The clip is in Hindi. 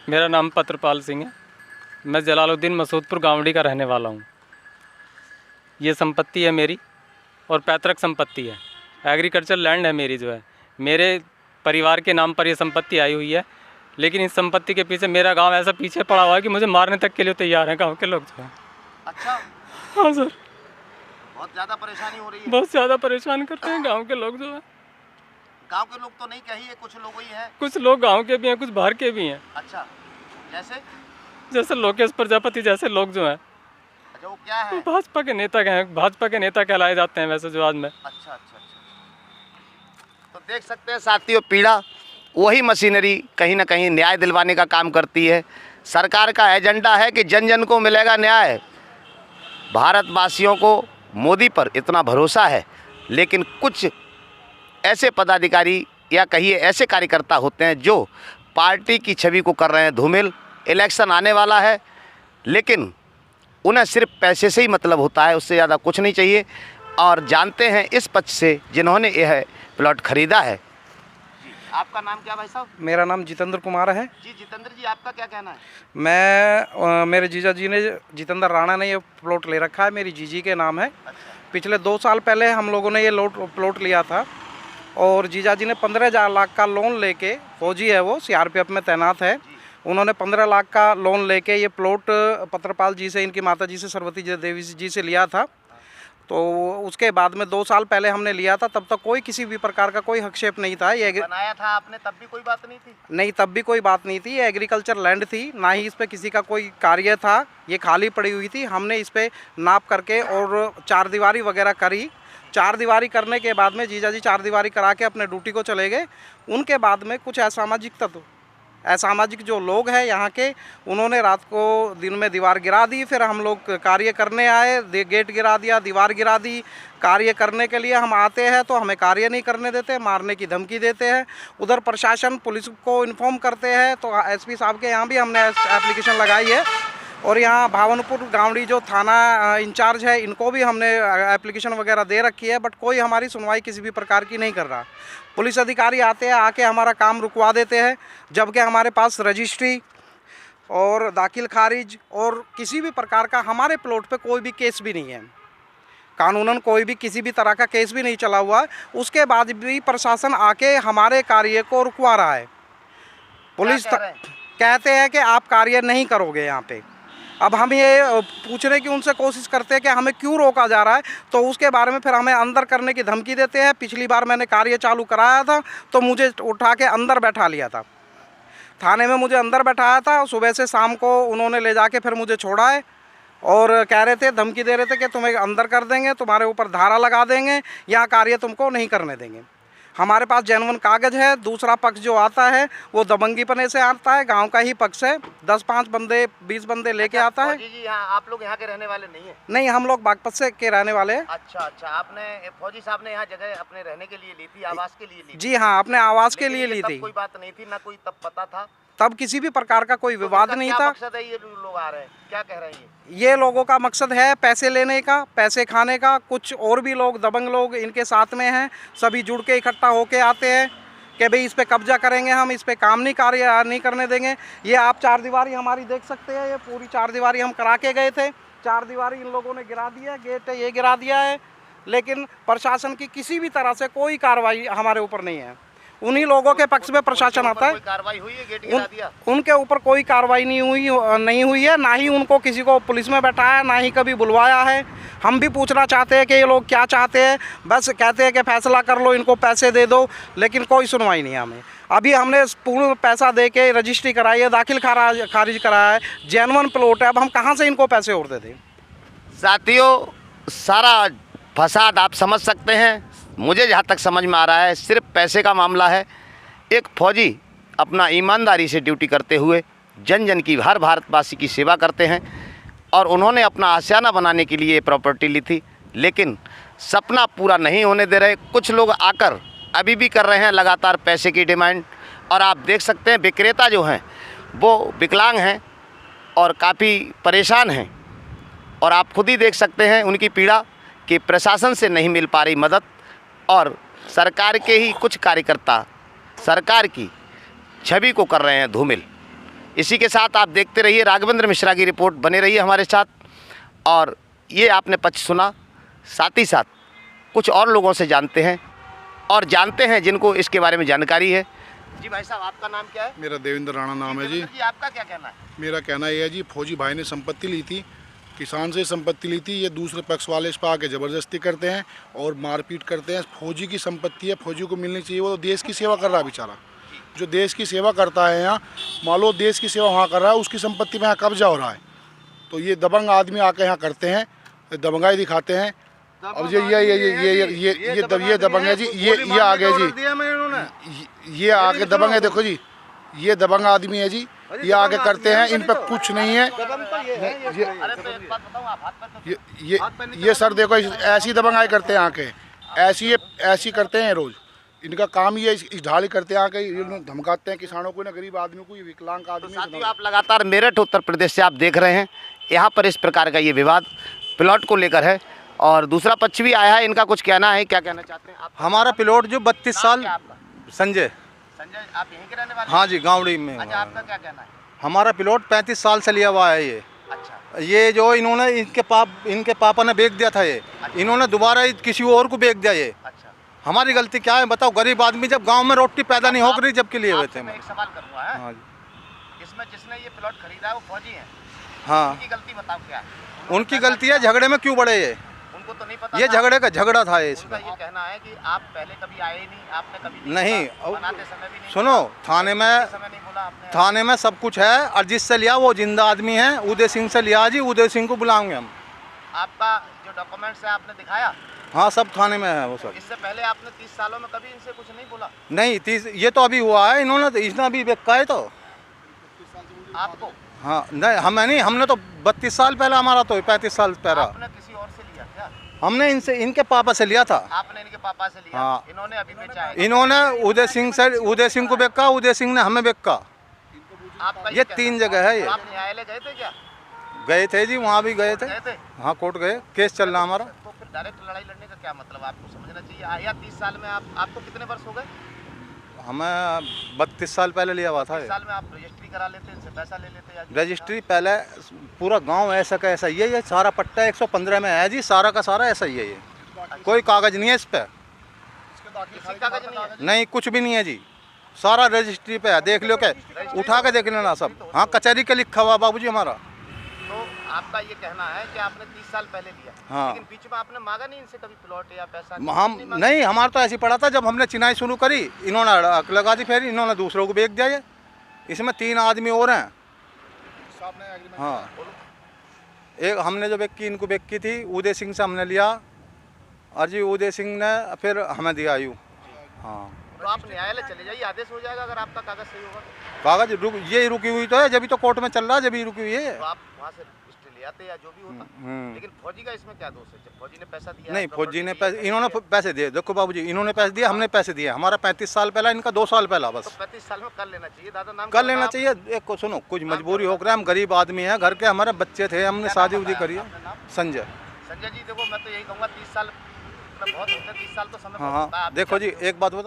मेरा नाम पत्रपाल सिंह है। मैं जलालुद्दीन मसूदपुर गावड़ी का रहने वाला हूँ। ये संपत्ति है मेरी और पैतृक संपत्ति है, एग्रीकल्चर लैंड है मेरी, जो है मेरे परिवार के नाम पर ये संपत्ति आई हुई है। लेकिन इस संपत्ति के पीछे मेरा गांव ऐसा पीछे पड़ा हुआ है कि मुझे मारने तक के लिए तैयार हैं गांव के लोग जो है। अच्छा, हाँ सर, बहुत ज़्यादा परेशानी हो रही है। बहुत ज़्यादा परेशान करते हैं गाँव के लोग जो है। गांव के लोग तो नहीं कहिए, कुछ लोग ही हैं। कुछ लोग गाँव के भी हैं, कुछ बाहर के भी हैं। अच्छा, जैसे लोकेश प्रजापति जैसे लोग जो हैं। अच्छा, वो क्या है? भाजपा के नेता हैं, भाजपा के नेता कहलाए जाते हैं वैसे जो आज में। अच्छा। तो देख सकते हैं साथियों, पीड़ा वही मशीनरी कहीं ना कहीं न्याय दिलवाने का काम करती है। सरकार का एजेंडा है कि जन जन को मिलेगा न्याय। भारतवासियों को मोदी पर इतना भरोसा है, लेकिन कुछ ऐसे पदाधिकारी या कहिए ऐसे कार्यकर्ता होते हैं जो पार्टी की छवि को कर रहे हैं धूमिल। इलेक्शन आने वाला है, लेकिन उन्हें सिर्फ पैसे से ही मतलब होता है, उससे ज़्यादा कुछ नहीं चाहिए। और जानते हैं इस पक्ष से जिन्होंने यह प्लॉट खरीदा है। आपका नाम क्या भाई साहब? मेरा नाम जितेंद्र कुमार है। जी जितेंद्र जी, आपका क्या कहना है? मेरे जीजा जी ने, जितेंद्र राणा ने ये प्लॉट ले रखा है, मेरी जीजी के नाम है। अच्छा। पिछले 2 साल पहले हम लोगों ने ये प्लॉट लिया था और जीजा जी ने 15 लाख का लोन लेके, फौजी है वो, सीआरपीएफ में तैनात है, उन्होंने 15 लाख का लोन लेके ये प्लॉट पत्रपाल जी से, इनकी माता जी से, सरवती देवी जी से लिया था। तो उसके बाद में 2 साल पहले हमने लिया था, तब तक कोई किसी भी प्रकार का कोई हस्तक्षेप नहीं था। ये बनाया था आपने, तब भी कोई बात नहीं थी? नहीं, तब भी कोई बात नहीं थी। ये एग्रीकल्चर लैंड थी, ना ही इस पे किसी का कोई कार्य था, ये खाली पड़ी हुई थी। हमने इस पे नाप करके और 4 दीवारी वगैरह करी। 4 दीवारी करने के बाद में जीजा जी 4 दीवारी करा के अपने ड्यूटी को चले गए। उनके बाद में कुछ असामाजिक जो लोग हैं यहाँ के, उन्होंने रात को दिन में दीवार गिरा दी। फिर हम लोग कार्य करने आए, गेट गिरा दिया, दीवार गिरा दी। कार्य करने के लिए हम आते हैं तो हमें कार्य नहीं करने देते, मारने की धमकी देते हैं। उधर प्रशासन पुलिस को इन्फॉर्म करते हैं, तो एसपी साहब के यहाँ भी हमने एप्लीकेशन लगाई है। और यहाँ भावनपुर गावड़ी जो थाना इंचार्ज है, इनको भी हमने एप्लीकेशन वगैरह दे रखी है, बट कोई हमारी सुनवाई किसी भी प्रकार की नहीं कर रहा। पुलिस अधिकारी आते हैं, आके हमारा काम रुकवा देते हैं, जबकि हमारे पास रजिस्ट्री और दाखिल खारिज और किसी भी प्रकार का हमारे प्लॉट पे कोई भी केस भी नहीं है। कानूनन कोई भी किसी भी तरह का केस भी नहीं चला हुआ है। उसके बाद भी प्रशासन आके हमारे कार्य को रुकवा रहा है। पुलिस कहते हैं कि आप कार्य नहीं करोगे यहाँ पे। अब हम ये पूछने की उनसे कोशिश करते हैं कि हमें क्यों रोका जा रहा है, तो उसके बारे में फिर हमें अंदर करने की धमकी देते हैं। पिछली बार मैंने कार्य चालू कराया था तो मुझे उठा के अंदर बैठा लिया था, थाने में मुझे अंदर बैठाया था। सुबह से शाम को उन्होंने ले जाके फिर मुझे छोड़ा है और कह रहे थे, धमकी दे रहे थे कि तुम्हें अंदर कर देंगे, तुम्हारे ऊपर धारा लगा देंगे, यहाँ कार्य तुमको नहीं करने देंगे। हमारे पास जेन्युइन कागज़ है। दूसरा पक्ष जो आता है वो दबंगीपने से आता है, गांव का ही पक्ष है। 10-5 बंदे 20 बंदे लेके आता है। जी, आप लोग यहाँ के रहने वाले नहीं है? नहीं, हम लोग बागपत से के रहने वाले हैं। अच्छा, आपने फौजी साहब ने यहाँ जगह अपने रहने के लिए ली थी, आवास के लिए ली थी? जी हाँ, अपने आवास के लिए ली थी। कोई बात नहीं थी ना, कोई तब पता था? तब किसी भी प्रकार का कोई विवाद नहीं था। मकसद है ये लोग आ रहे हैं, क्या कह रहे हैं? ये लोगों का मकसद है पैसे लेने का, पैसे खाने का। कुछ और भी लोग, दबंग लोग इनके साथ में हैं, सभी जुड़ के इकट्ठा होके आते हैं कि भाई इस पे कब्जा करेंगे, हम इस पे काम नहीं करने देंगे। ये आप 4 दीवारी हमारी देख सकते हैं, ये पूरी 4 दीवारी हम करा के गए थे। 4 दीवारी इन लोगों ने गिरा दी है, गेट ये गिरा दिया है, लेकिन प्रशासन की किसी भी तरह से कोई कार्रवाई हमारे ऊपर नहीं है। उन्हीं लोगों के पक्ष में प्रशासन आता है। कोई कार्रवाई हुई है? गेट गिरा दिया? उनके ऊपर कोई कार्रवाई नहीं हुई है, ना ही उनको किसी को पुलिस में बैठाया, ना ही कभी बुलवाया है। हम भी पूछना चाहते हैं कि ये लोग क्या चाहते हैं, बस कहते हैं कि फैसला कर लो, इनको पैसे दे दो, लेकिन कोई सुनवाई नहीं है हमें। अभी हमने पूर्ण पैसा दे के रजिस्ट्री कराई है, दाखिल खारिज कराया है, जेन्युइन प्लॉट है। अब हम कहाँ से इनको पैसे और दे दें? साथियों, सारा फसाद आप समझ सकते हैं। मुझे जहाँ तक समझ में आ रहा है, सिर्फ पैसे का मामला है। एक फौजी अपना ईमानदारी से ड्यूटी करते हुए जन जन की, हर भारतवासी की सेवा करते हैं, और उन्होंने अपना आशियाना बनाने के लिए प्रॉपर्टी ली थी, लेकिन सपना पूरा नहीं होने दे रहे। कुछ लोग आकर अभी भी कर रहे हैं लगातार पैसे की डिमांड। और आप देख सकते हैं विक्रेता जो हैं वो विकलांग हैं और काफ़ी परेशान हैं, और आप खुद ही देख सकते हैं उनकी पीड़ा कि प्रशासन से नहीं मिल पा रही मदद, और सरकार के ही कुछ कार्यकर्ता सरकार की छवि को कर रहे हैं धूमिल। इसी के साथ आप देखते रहिए राघवेंद्र मिश्रा की रिपोर्ट, बने रहिए हमारे साथ। और ये आपने पक्ष सुना, साथ ही साथ कुछ और लोगों से जानते हैं और जानते हैं जिनको इसके बारे में जानकारी है। जी भाई साहब, आपका नाम क्या है? मेरा देवेंद्र राणा नाम है जी। आपका क्या कहना है? मेरा कहना यह है जी, फौजी भाई ने संपत्ति ली थी, किसान से संपत्ति ली थी, ये दूसरे पक्ष वाले इस पर आके ज़बरदस्ती करते हैं और मारपीट करते हैं। फौजी की संपत्ति है, फौजी को मिलनी चाहिए। वो तो देश की सेवा कर रहा है बेचारा, जो देश की सेवा करता है यहाँ, मान लो देश की सेवा वहाँ कर रहा है, उसकी संपत्ति में यहाँ कब्जा हो रहा है। तो ये दबंग आदमी आके यहाँ करते हैं, दबंगाई दिखाते हैं। अब ये दबंग है जी, ये आ गए जी, ये आके दबंग है। देखो जी, ये दबंग आदमी है जी, ये आके करते हैं, इन पर कुछ नहीं है। ये सर देखो, ऐसी दबंगाई करते हैं आके, ऐसी करते हैं रोज। इनका काम ही है, इस ढाली करते हैं आके, धमकाते हैं किसानों को, ना गरीब आदमी को, विकलांग आदमी। साथियों, आप लगातार मेरठ उत्तर प्रदेश से आप देख रहे हैं, यहाँ पर इस प्रकार का ये विवाद प्लॉट को लेकर है और दूसरा पक्ष भी आया है। इनका कुछ कहना है, क्या कहना चाहते हैं आप? हमारा प्लॉट जो 32 साल, संजय, आप यहीं के रहने वाले? हाँ जी, गाँवड़ी में। अच्छा, आपका क्या कहना है? हमारा प्लॉट 35 साल से लिया हुआ है ये। अच्छा, ये जो इन्होंने इनके पापा ने बेच दिया था ये, इन्होंने दोबारा किसी और को बेच दिया ये। अच्छा, हमारी गलती क्या है बताओ? गरीब आदमी जब गांव में रोटी पैदा नहीं हो रही, जब के लिए हुए थे। मैं एक सवाल करूँगा। हाँ जी, इसमें जिसने ये प्लॉट खरीदा है वो फौजी है, हाँ, उनकी गलती बताओ क्या है? उनकी गलती है। झगड़े में क्यों बढ़े ये? उनको तो नहीं पता ये था। झगड़े का झगड़ा था ये उनका इसमें। ये कहना है कि आप पहले कभी आए नहीं, आपने कभी नहीं, बोला, बनाते समय भी नहीं सुनो, बोला, थाने में समय नहीं बोला आपने। थाने में सब कुछ है, और जिससे लिया वो जिंदा आदमी है, उदय सिंह से लिया जी। उदय सिंह को बुलाएंगे हम। आपका जो डॉक्यूमेंट्स है आपने दिखाया? हाँ, सब थाने में है वो सब। इससे पहले आपने 30 सालों में कभी इनसे कुछ नहीं बोला? नहीं, 30 ये तो अभी हुआ है, इसने अभी बेचा है तो। आपको? हाँ, नहीं, हमें नहीं, हमने तो 32 साल पहले, हमारा तो 35 साल पहले। आपने किसी और से लिया क्या? हमने इनके पापा से लिया था। आपने इनके पापा से लिया? हाँ। इन्होंने अभी बेचा है? इन्होंने उदय सिंह को बेचा, उदय सिंह ने हमें बेचा। आपका ये 3 जगह है ये। आप न्यायालय गए थे क्या? गए थे जी, वहाँ भी गए थे। गए थे? हाँ, कोर्ट गए, केस चल रहा हमारा। तो फिर डायरेक्ट लड़ाई लड़ने का क्या मतलब? आपको समझना चाहिए। या 30 साल में आपको कितने वर्ष हो गए? हमें 32 साल पहले लिया हुआ था 30 ये। साल में आप रजिस्ट्री करा लेते, इनसे पैसा ले लेते या रजिस्ट्री पहले पूरा गांव ऐसा का ऐसा ही है। ये सारा पट्टा 115 में है जी, सारा का सारा ऐसा ही है ये। कोई कागज नहीं है इस पे, किसी कागज नहीं है? नहीं, कुछ भी नहीं है जी, सारा रजिस्ट्री पे है। देख लो, क्या उठा के देख लेना सब। हाँ, कचहरी का लिखा हुआ बाबूजी हमारा। तो आपका ये कहना है कि आपने 30 साल पहले लिया, हाँ। लेकिन बीच में आपने मांगा नहीं इनसे कभी प्लॉट या पैसा? हम नहीं, हमारा तो ऐसे ही पड़ा था। जब हमने चिनाई शुरू करी, इन्होंने अड़क लगा दी, फिर इन्होंने दूसरों को बेच दिया ये। इसमें 3 आदमी और हैं। हाँ, एक हमने जो बेच की, इनको बेच की थी, उदय सिंह से हमने लिया, और जी उदय सिंह ने फिर हमें दिया यूँ। हाँ, तो आप न्यायालय चले जाइए, आदेश हो जाएगा अगर आपका कागज सही होगा। कागज ये रुकी हुई तो है, जब भी तो कोर्ट में चल रहा है, जब भी रुकी हुई है। तो आप वहाँ से स्टे ले आते या जो भी होता। लेकिन फौजी का इसमें क्या दोष है? जब फौजी ने पैसा दिया? नहीं, फौजी ने पैसे, इन्होंने पैसे दिए। देखो बाबूजी, इन्होंने पैसे दिए, हमने पैसे दिए। हमारा 35 साल पहला, इनका 2 साल पहला बस। तो 35 साल में कर लेना चाहिए दादा, नाम कर लेना चाहिए। एक को सुनो, कुछ मजबूरी हो गया, हम गरीब आदमी हैं, घर के हमारे बच्चे थे, हमने शादी उदी करी है। संजय। संजय जी देखो, मैं तो यही कहूँगा 30 साल बहुत होते हैं, 30 साल तो समय हाँ बहुत होता है। हाँ, आप देखो जी, एक बात बता।